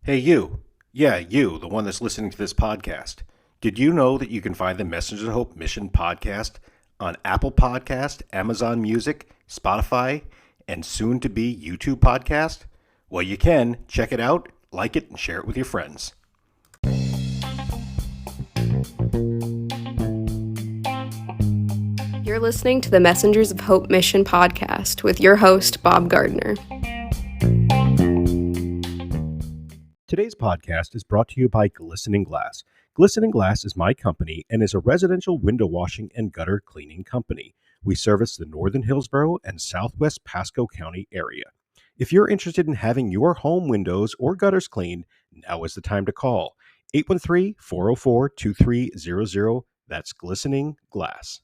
Hey, you. Yeah, you, the one that's listening to this podcast. Did you know that you can find the Messengers of Hope Mission podcast on Apple Podcast, Amazon Music, Spotify, and soon to be YouTube podcast? Well, you can. Check it out, like it, and share it with your friends. You're listening to the Messengers of Hope Mission podcast with your host, Bob Gardner. Today's podcast is brought to you by Glistening Glass. Glistening Glass is my company and is a residential window washing and gutter cleaning company. We service the Northern Hillsborough and Southwest Pasco County area. If you're interested in having your home windows or gutters cleaned, now is the time to call. 813-404-2300. That's Glistening Glass.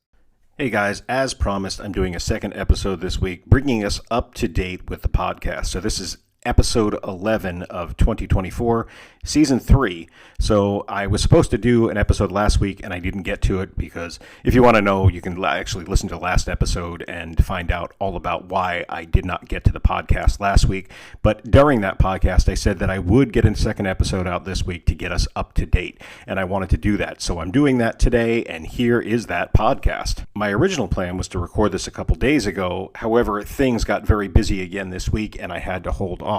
Hey guys, as promised, I'm doing a second episode this week, bringing us up to date with the podcast. So this is episode 11 of 2024, season 3. So I was supposed to do an episode last week and I didn't get to it because if you want to know, you can actually listen to the last episode and find out all about why I did not get to the podcast last week. But during that podcast, I said that I would get a second episode out this week to get us up to date. And I wanted to do that. So I'm doing that today. And here is that podcast. My original plan was to record this a couple days ago. However, things got very busy again this week and I had to hold off.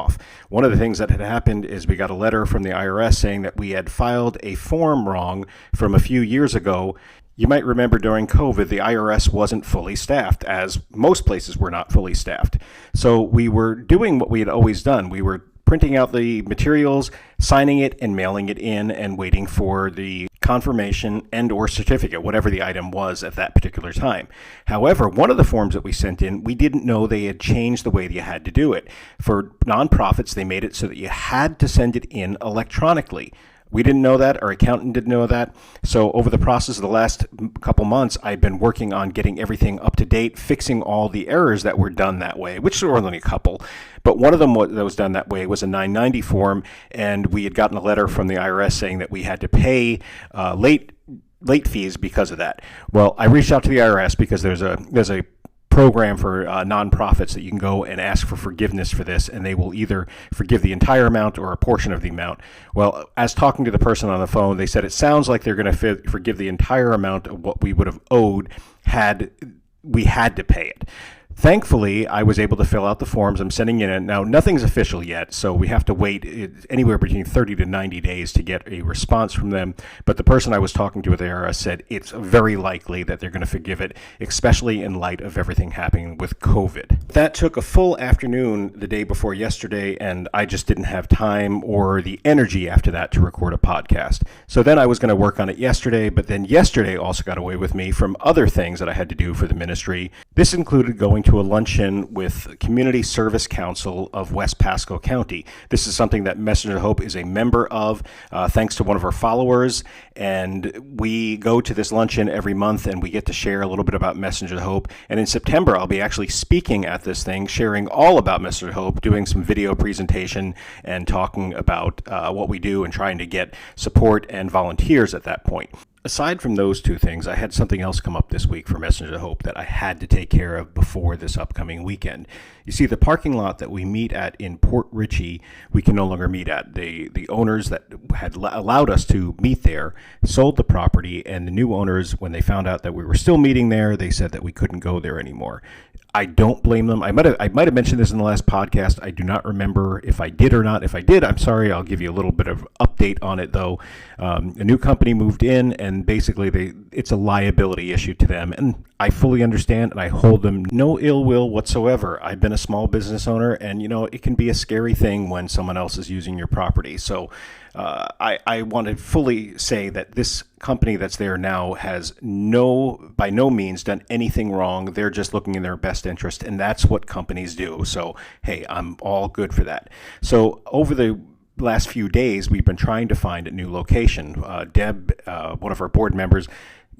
One of the things that had happened is we got a letter from the IRS saying that we had filed a form wrong from a few years ago. You might remember during COVID, the IRS wasn't fully staffed, as most places were not fully staffed. So we were doing what we had always done. We were printing out the materials, signing it, and mailing it in, and waiting for the confirmation and or certificate, whatever the item was at that particular time. However, one of the forms that we sent in, we didn't know they had changed the way that you had to do it. For nonprofits, they made it so that you had to send it in electronically. We didn't know that. Our accountant didn't know that. So over the process of the last couple months, I've been working on getting everything up to date, fixing all the errors that were done that way, which were only a couple. But one of them that was done that way was a 990 form, and we had gotten a letter from the IRS saying that we had to pay late fees because of that. Well, I reached out to the IRS because there's a program for nonprofits that you can go and ask for forgiveness for this, and they will either forgive the entire amount or a portion of the amount. Well, as talking to the person on the phone, they said it sounds like they're going to forgive the entire amount of what we would have owed had we had to pay it. Thankfully, I was able to fill out the forms. I'm sending in. Now, nothing's official yet, so we have to wait anywhere between 30 to 90 days to get a response from them. But the person I was talking to at the IRS said it's very likely that they're going to forgive it, especially in light of everything happening with COVID. That took a full afternoon the day before yesterday, and I just didn't have time or the energy after that to record a podcast. So then I was going to work on it yesterday, but then yesterday also got away with me from other things that I had to do for the ministry. This included going to a luncheon with Community Service Council of West Pasco County. This is something that Messenger of Hope is a member of, thanks to one of our followers. And we go to this luncheon every month and we get to share a little bit about Messenger of Hope. And in September, I'll be actually speaking at this thing, sharing all about Messenger of Hope, doing some video presentation and talking about what we do and trying to get support and volunteers at that point. Aside from those two things, I had something else come up this week for Messenger of Hope that I had to take care of before this upcoming weekend. You see, the parking lot that we meet at in Port Richey, we can no longer meet at. The owners that had allowed us to meet there sold the property, and the new owners, when they found out that we were still meeting there, they said that we couldn't go there anymore. I don't blame them. I might have mentioned this in the last podcast. I do not remember if I did or not. If I did, I'm sorry. I'll give you a little bit of update on it, though. A new company moved in, and basically it's a liability issue to them. And I fully understand, and I hold them no ill will whatsoever. I've been a small business owner, and, it can be a scary thing when someone else is using your property. So I want to fully say that this company that's there now has by no means done anything wrong. They're just looking in their best interest, and that's what companies do. So, hey, I'm all good for that. So over the last few days, we've been trying to find a new location. Deb, one of our board members,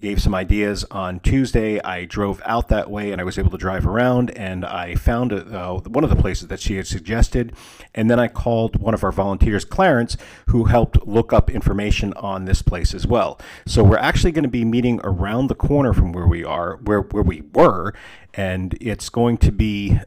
gave some ideas on Tuesday. I drove out that way and I was able to drive around, and I found one of the places that she had suggested. And then I called one of our volunteers, Clarence, who helped look up information on this place as well. So we're actually going to be meeting around the corner from where we were, and it's going to be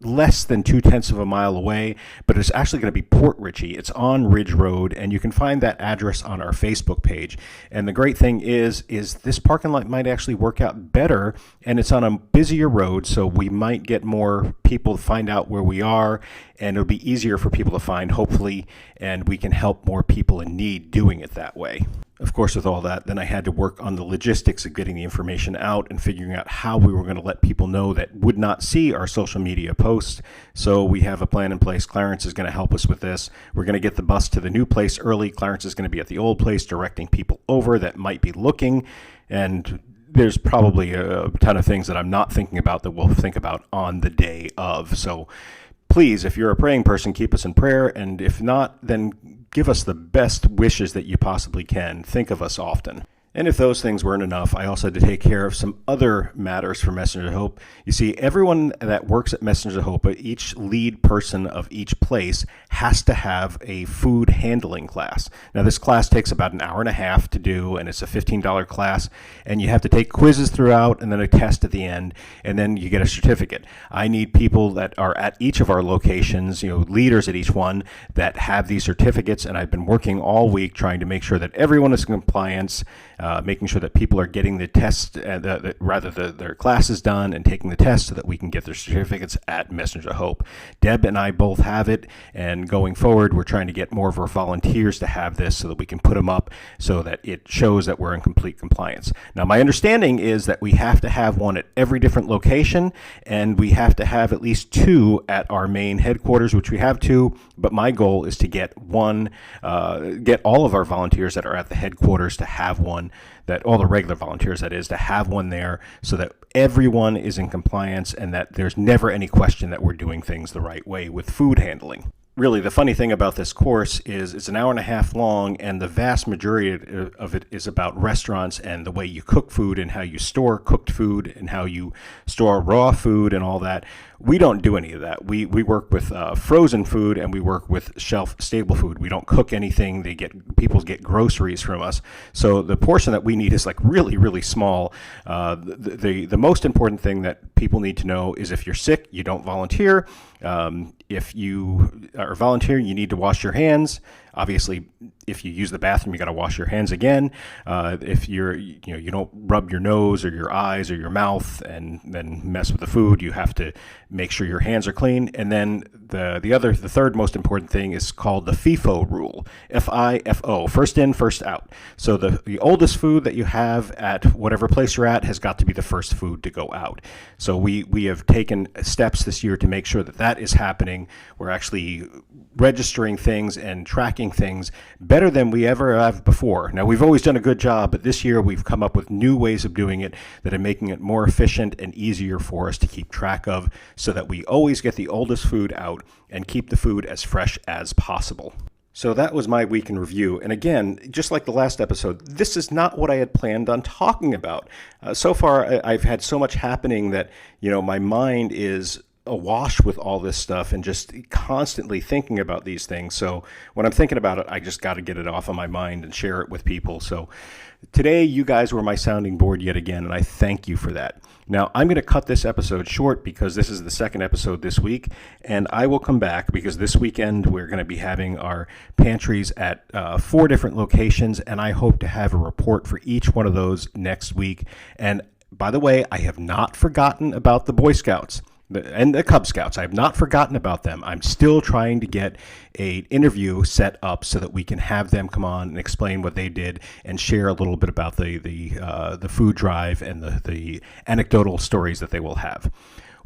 less than 2/10 of a mile away, but it's actually going to be Port Richey. It's on Ridge Road, and you can find that address on our Facebook page. And the great thing is this parking lot might actually work out better, and it's on a busier road, so we might get more people to find out where we are, and it'll be easier for people to find, hopefully, and we can help more people in need doing it that way. Of course, with all that, then I had to work on the logistics of getting the information out and figuring out how we were going to let people know that would not see our social media posts. So we have a plan in place. Clarence is going to help us with this. We're going to get the bus to the new place early. Clarence is going to be at the old place directing people over that might be looking. And there's probably a ton of things that I'm not thinking about that we'll think about on the day of. So please, if you're a praying person, keep us in prayer. And if not, then give us the best wishes that you possibly can. Think of us often. And if those things weren't enough, I also had to take care of some other matters for Messenger of Hope. You see, everyone that works at Messenger of Hope, each lead person of each place, has to have a food handling class. Now, this class takes about an hour and a half to do, and it's a $15 class, and you have to take quizzes throughout and then a test at the end, and then you get a certificate. I need people that are at each of our locations, leaders at each one, that have these certificates, and I've been working all week trying to make sure that everyone is in compliance, making sure that people are getting the test, their classes done and taking the test so that we can get their certificates at Messenger of Hope. Deb and I both have it, and going forward, we're trying to get more of our volunteers to have this so that we can put them up so that it shows that we're in complete compliance. Now, my understanding is that we have to have one at every different location, and we have to have at least 2 at our main headquarters, which we have 2, but my goal is to get one, get all of our volunteers that are at the headquarters to have one, that all the regular volunteers, that is, to have one there so that everyone is in compliance and that there's never any question that we're doing things the right way with food handling. Really, the funny thing about this course is it's an hour and a half long, and the vast majority of it is about restaurants and the way you cook food and how you store cooked food and how you store raw food and all that. We don't do any of that. We work with frozen food, and we work with shelf-stable food. We don't cook anything. People get groceries from us. So the portion that we need is like really, really small. The most important thing that people need to know is if you're sick, you don't volunteer. If you are volunteering, you need to wash your hands. Obviously, if you use the bathroom, you got to wash your hands again. If you don't rub your nose or your eyes or your mouth and then mess with the food, you have to make sure your hands are clean. And then the third most important thing is called the FIFO rule, FIFO, first in, first out. So the oldest food that you have at whatever place you're at has got to be the first food to go out. So we have taken steps this year to make sure that that is happening. We're actually registering things and tracking things better than we ever have before. Now, we've always done a good job, but this year we've come up with new ways of doing it that are making it more efficient and easier for us to keep track of so that we always get the oldest food out and keep the food as fresh as possible. So that was my week in review. And again, just like the last episode, this is not what I had planned on talking about. So far, I've had so much happening that, my mind is awash with all this stuff and just constantly thinking about these things. So when I'm thinking about it, I just got to get it off of my mind and share it with people. So today, you guys were my sounding board yet again, and I thank you for that. Now, I'm going to cut this episode short because this is the second episode this week, and I will come back because this weekend we're going to be having our pantries at 4 different locations, and I hope to have a report for each one of those next week. And by the way, I have not forgotten about the Boy Scouts and the Cub Scouts. I have not forgotten about them. I'm still trying to get an interview set up so that we can have them come on and explain what they did and share a little bit about the food drive and the anecdotal stories that they will have.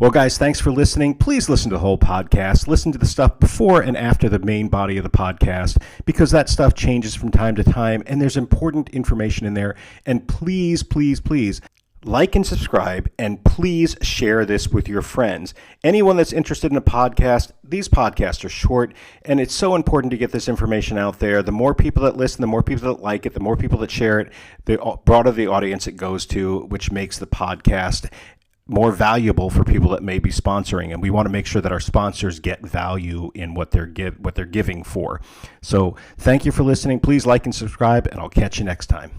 Well, guys, thanks for listening. Please listen to the whole podcast. Listen to the stuff before and after the main body of the podcast, because that stuff changes from time to time, and there's important information in there. And please, please, please, like and subscribe, and please share this with your friends. Anyone that's interested in a podcast, these podcasts are short, and it's so important to get this information out there. The more people that listen, the more people that like it, the more people that share it, the broader the audience it goes to, which makes the podcast more valuable for people that may be sponsoring. And we want to make sure that our sponsors get value in what they're giving for. So thank you for listening. Please like and subscribe, and I'll catch you next time.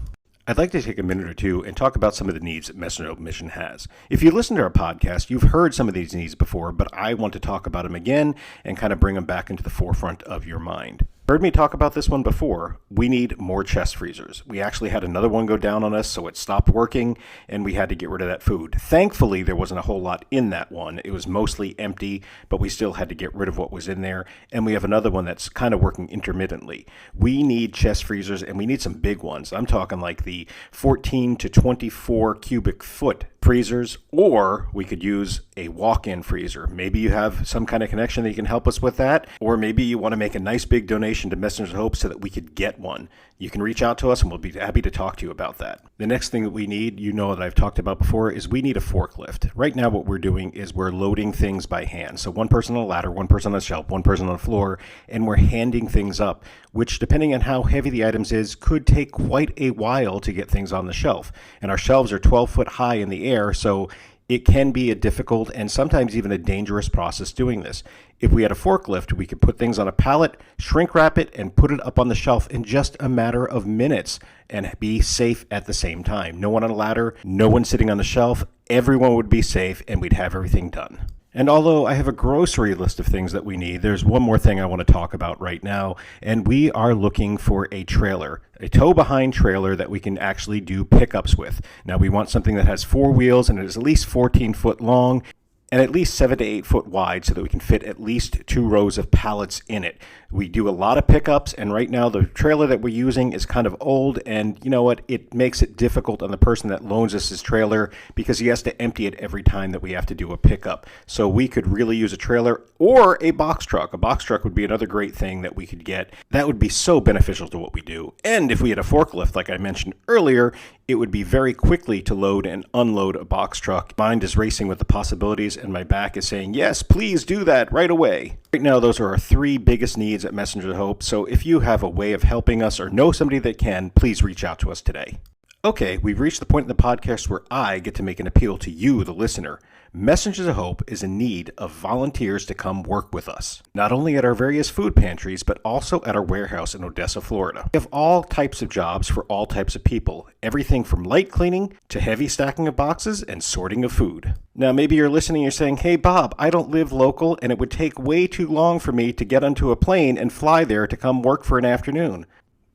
I'd like to take a minute or two and talk about some of the needs that Messenger of Hope Mission has. If you listen to our podcast, you've heard some of these needs before, but I want to talk about them again and kind of bring them back into the forefront of your mind. Heard me talk about this one before. We need more chest freezers. We actually had another one go down on us, so it stopped working, and we had to get rid of that food. Thankfully, there wasn't a whole lot in that one. It was mostly empty, but we still had to get rid of what was in there, and we have another one that's kind of working intermittently. We need chest freezers, and we need some big ones. I'm talking like the 14 to 24 cubic foot freezers, or we could use a walk-in freezer. Maybe you have some kind of connection that you can help us with that, or maybe you want to make a nice big donation to Messengers of Hope so that we could get one. You can reach out to us and we'll be happy to talk to you about that. The next thing that we need, you know that I've talked about before, is we need a forklift. Right now what we're doing is we're loading things by hand. So one person on a ladder, one person on a shelf, one person on the floor, and we're handing things up, which depending on how heavy the items is, could take quite a while to get things on the shelf. And our shelves are 12 foot high in the air, so it can be a difficult and sometimes even a dangerous process doing this. If we had a forklift, we could put things on a pallet, shrink wrap it, and put it up on the shelf in just a matter of minutes and be safe at the same time. No one on a ladder, no one sitting on the shelf. Everyone would be safe and we'd have everything done. And although I have a grocery list of things that we need, there's one more thing I want to talk about right now, and we are looking for a trailer, a tow-behind trailer that we can actually do pickups with. Now, we want something that has 4 wheels and is at least 14 foot long and at least 7 to 8 foot wide so that we can fit at least 2 rows of pallets in it. We do a lot of pickups, and right now the trailer that we're using is kind of old, and you know what? It makes it difficult on the person that loans us his trailer because he has to empty it every time that we have to do a pickup. So we could really use a trailer or a box truck. A box truck would be another great thing that we could get. That would be so beneficial to what we do. And if we had a forklift, like I mentioned earlier, it would be very quickly to load and unload a box truck. Mind is racing with the possibilities, and my back is saying, yes, please do that right away. Right now, those are our 3 biggest needs at Messenger of Hope, so if you have a way of helping us or know somebody that can, please reach out to us today. Okay, we've reached the point in the podcast where I get to make an appeal to you, the listener. Messengers of Hope is in need of volunteers to come work with us, not only at our various food pantries, but also at our warehouse in Odessa, Florida. We have all types of jobs for all types of people, everything from light cleaning to heavy stacking of boxes and sorting of food. Now, maybe you're listening and you're saying, hey, Bob, I don't live local and it would take way too long for me to get onto a plane and fly there to come work for an afternoon.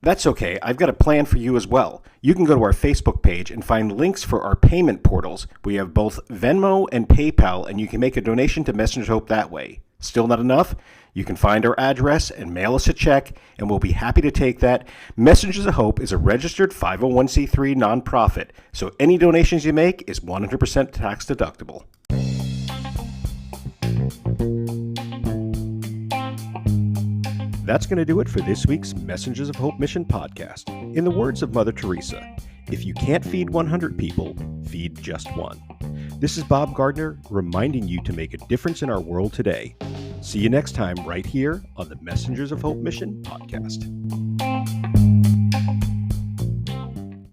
That's okay. I've got a plan for you as well. You can go to our Facebook page and find links for our payment portals. We have both Venmo and PayPal, and you can make a donation to Messengers of Hope that way. Still not enough? You can find our address and mail us a check, and we'll be happy to take that. Messengers of Hope is a registered 501c3 nonprofit, so any donations you make is 100% tax deductible. That's going to do it for this week's Messengers of Hope Mission podcast. In the words of Mother Teresa, if you can't feed 100 people, feed just one. This is Bob Gardner reminding you to make a difference in our world today. See you next time right here on the Messengers of Hope Mission podcast.